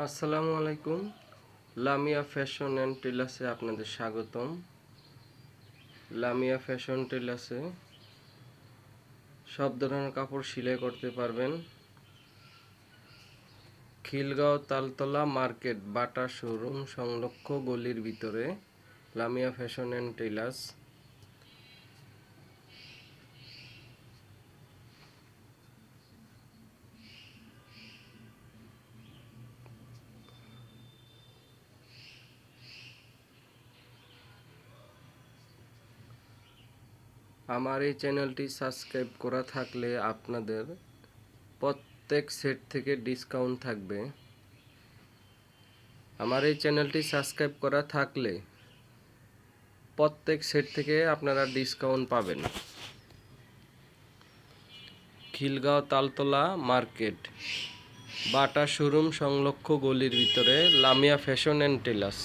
আসসালামু আলাইকুম। Lamia fashion and টেলার্সে আপনাদের স্বাগতম। লামিয়া ফ্যাশন টেলার্সে সব ধরনের কাপড় সেলাই করতে পারবেন। Khilgaon Taltala market Bata showroom সংলক্ষ গলির ভিতরে লামিয়া ফ্যাশন অ্যান্ড টেলার্স। আমার এই চ্যানেলটি সাবস্ক্রাইব করা থাকলে আপনাদের প্রত্যেক সেট থেকে ডিসকাউন্ট থাকবে। আমার এই চ্যানেলটি সাবস্ক্রাইব করা থাকলে প্রত্যেক সেট থেকে আপনারা ডিসকাউন্ট পাবেন। Khilgaon Taltala market Bata showroom সংলক্ষ গলির ভিতরে লামিয়া ফ্যাশন অ্যান্ড টেলার্স।